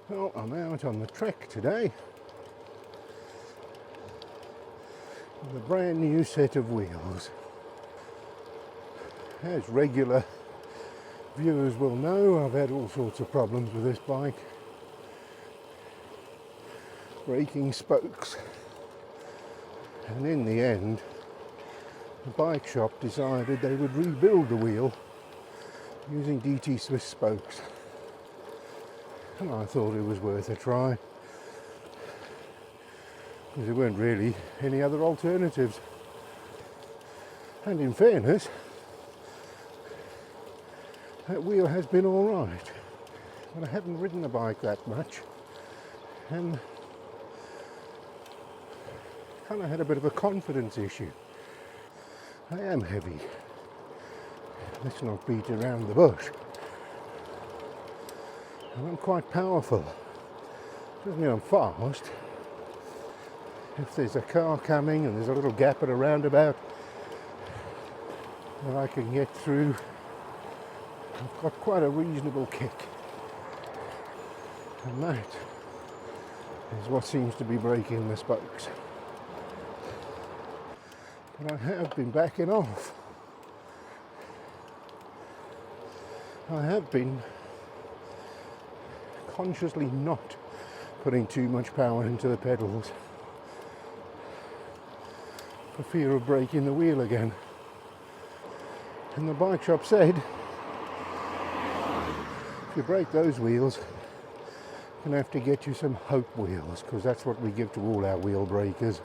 Well, I'm out on the Trek today with a brand new set of wheels. As regular viewers will know, I've had all sorts of problems with this bike. Breaking spokes. And in the end, the bike shop decided they would rebuild the wheel using DT Swiss spokes. And I thought it was worth a try, because there weren't really any other alternatives. And in fairness, that wheel has been all right. But I haven't ridden the bike that much, and kind of had a bit of a confidence issue. I am heavy. Let's not beat around the bush. And I'm quite powerful. Doesn't mean I'm fast. If there's a car coming and there's a little gap at a roundabout that I can get through, I've got quite a reasonable kick. And that is what seems to be breaking the spokes. But I have been backing off. I have been consciously not putting too much power into the pedals for fear of breaking the wheel again. And the bike shop said, if you break those wheels, you're going to have to get you some Hope wheels, because that's what we give to all our wheel breakers.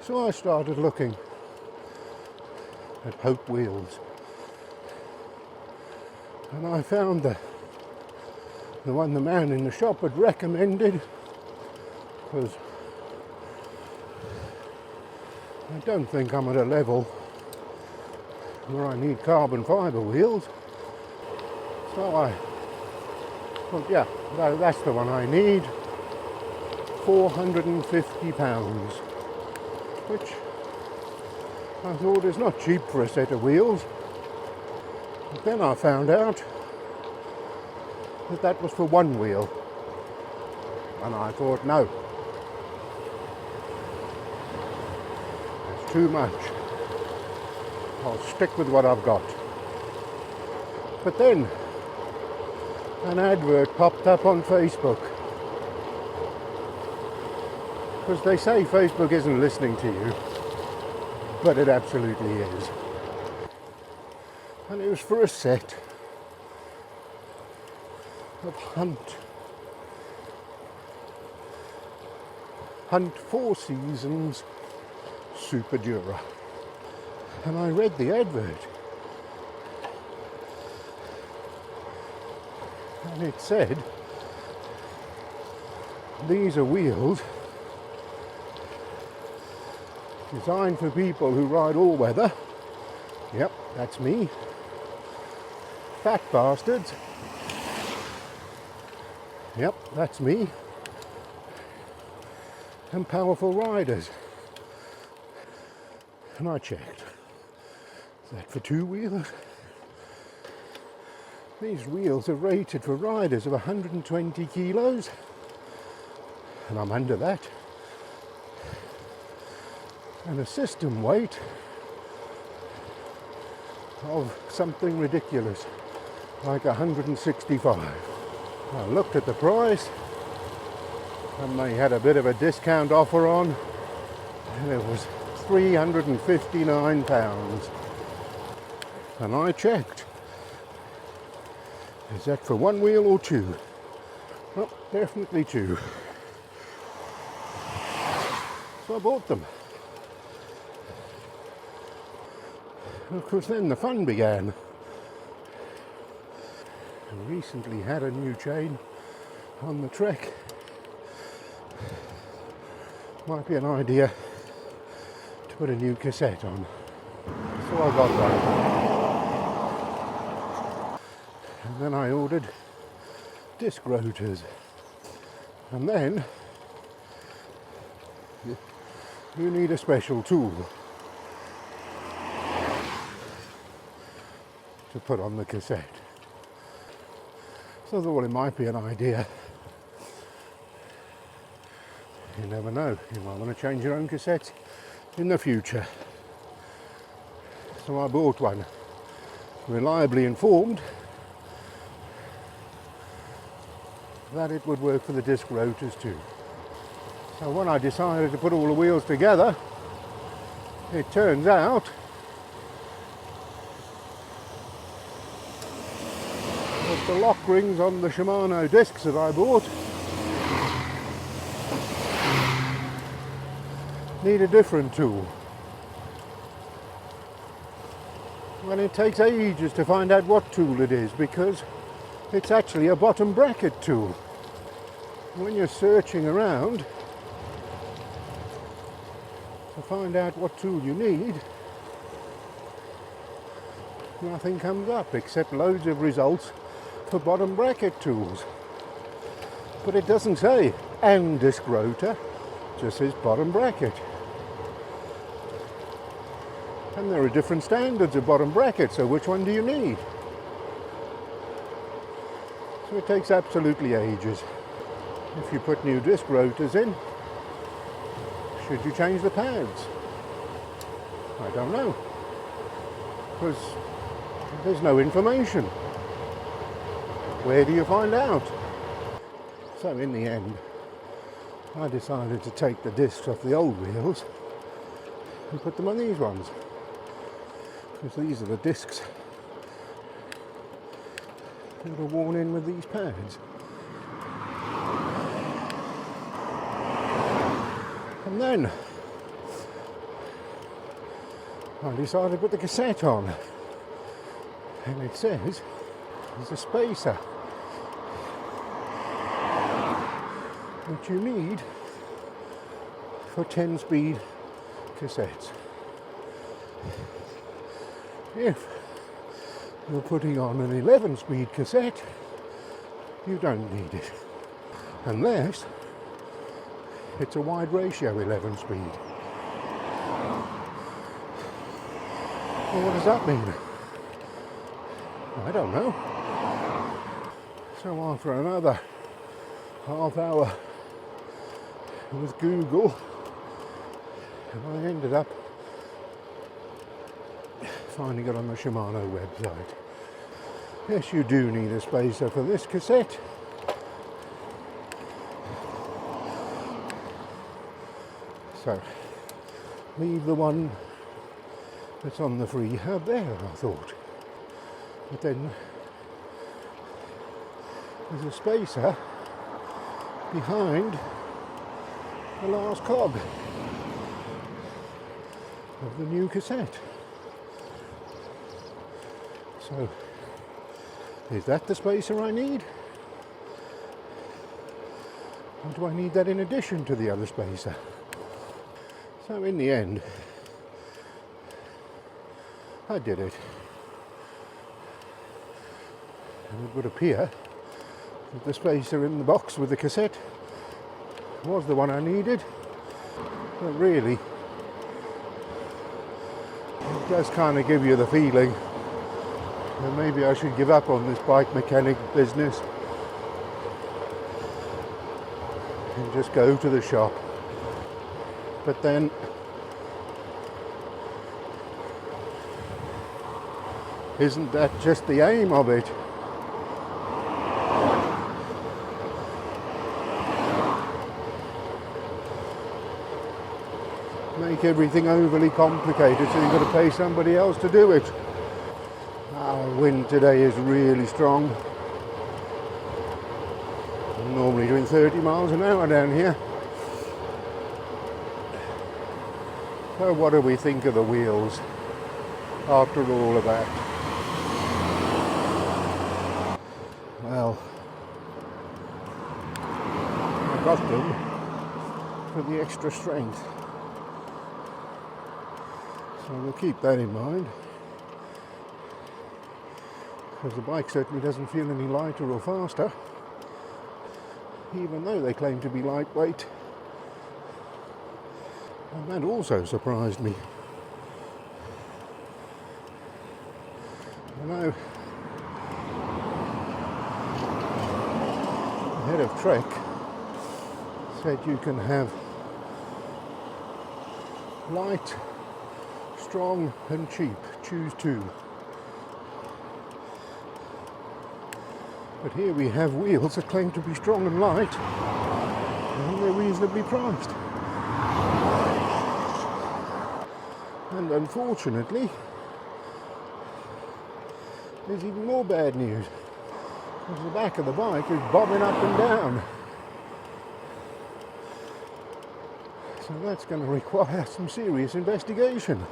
So I started looking at Hope wheels, and I found the one the man in the shop had recommended, because I don't think I'm at a level where I need carbon fibre wheels. So I thought, yeah, that's the one I need. £450, which I thought is not cheap for a set of wheels. But then I found out that was for one wheel, and I thought, no, that's too much. I'll stick with what I've got. But then an advert popped up on Facebook, because they say Facebook isn't listening to you, but it absolutely is. And it was for a set of Hunt 4 Seasons Superdura. And I read the advert, and it said these are wheels designed for people who ride all weather. Yep, that's me. Fat bastards. Yep, that's me. And powerful riders. And I checked. Is that for two wheels? These wheels are rated for riders of 120 kilos, and I'm under that. And a system weight of something ridiculous, like 165. I looked at the price, and they had a bit of a discount offer on, and it was £359. And I checked. Is that for one wheel or two? Well, definitely two. So I bought them. And of course, then the fun began. I recently had a new chain on the Trek. Might be an idea to put a new cassette on. So I got that. And then I ordered disc rotors. And then you need a special tool to put on the cassette. So I thought it might be an idea You never know, you might want to change your own cassettes in the future. So I bought one, reliably informed that it would work for the disc rotors too. So when I decided to put all the wheels together, it turns out that the lock rings on the Shimano discs that I bought need a different tool. And it takes ages to find out what tool it is, because it's actually a bottom bracket tool. When you're searching around to find out what tool you need, nothing comes up except loads of results for bottom bracket tools. But it doesn't say and disc rotor, it just says bottom bracket. And there are different standards of bottom bracket, so which one do you need? So it takes absolutely ages. If you put new disc rotors in, should you change the pads? I don't know, because there's no information. Where do you find out? So in the end, I decided to take the discs off the old wheels and put them on these ones, because these are the discs that are worn in with these pads. And then I decided to put the cassette on, and it says there's a spacer which you need for 10-speed cassettes. If you're putting on an 11-speed cassette, you don't need it, unless it's a wide ratio 11 speed. Well, what does that mean? I don't know. So after another half hour with Google, I ended up finding it on the Shimano website. Yes, you do need a spacer for this cassette. So, leave the one that's on the free hub there, I thought. But then there's a spacer behind the last cog of the new cassette. So, is that the spacer I need? Or do I need that in addition to the other spacer? So in the end, I did it. And it would appear that the spacer in the box with the cassette was the one I needed. But really, it does kind of give you the feeling that maybe I should give up on this bike mechanic business and just go to the shop. But then isn't that just the aim of it? Make everything overly complicated so you've got to pay somebody else to do it. Our wind today is really strong. I'm normally doing 30 miles an hour down here. So what do we think of the wheels after all of that? Well, I got them for the extra strength. So we'll keep that in mind, because the bike certainly doesn't feel any lighter or faster, even though they claim to be lightweight. And that also surprised me. I know the head of Trek said you can have light, strong and cheap. Choose two. But here we have wheels that claim to be strong and light, and they're reasonably priced. And unfortunately, there's even more bad news, because the back of the bike is bobbing up and down. So that's going to require some serious investigation.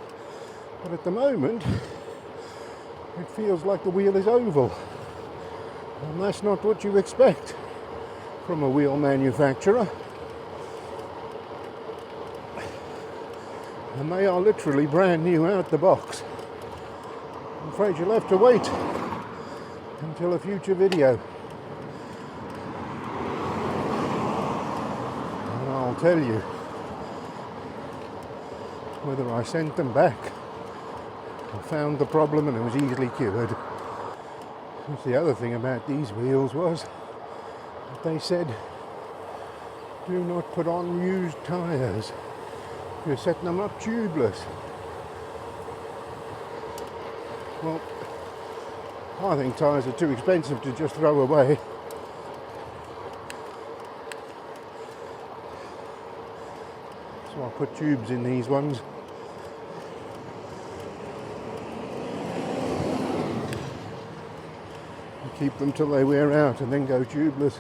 But at the moment, it feels like the wheel is oval. And that's not what you expect from a wheel manufacturer. And they are literally brand new out the box. I'm afraid you'll have to wait until a future video. And I'll tell you whether I sent them back or found the problem and it was easily cured. Because the other thing about these wheels was that they said, do not put on used tyres. You're setting them up tubeless. Well, I think tyres are too expensive to just throw away. So I'll put tubes in these ones. Keep them till they wear out and then go tubeless.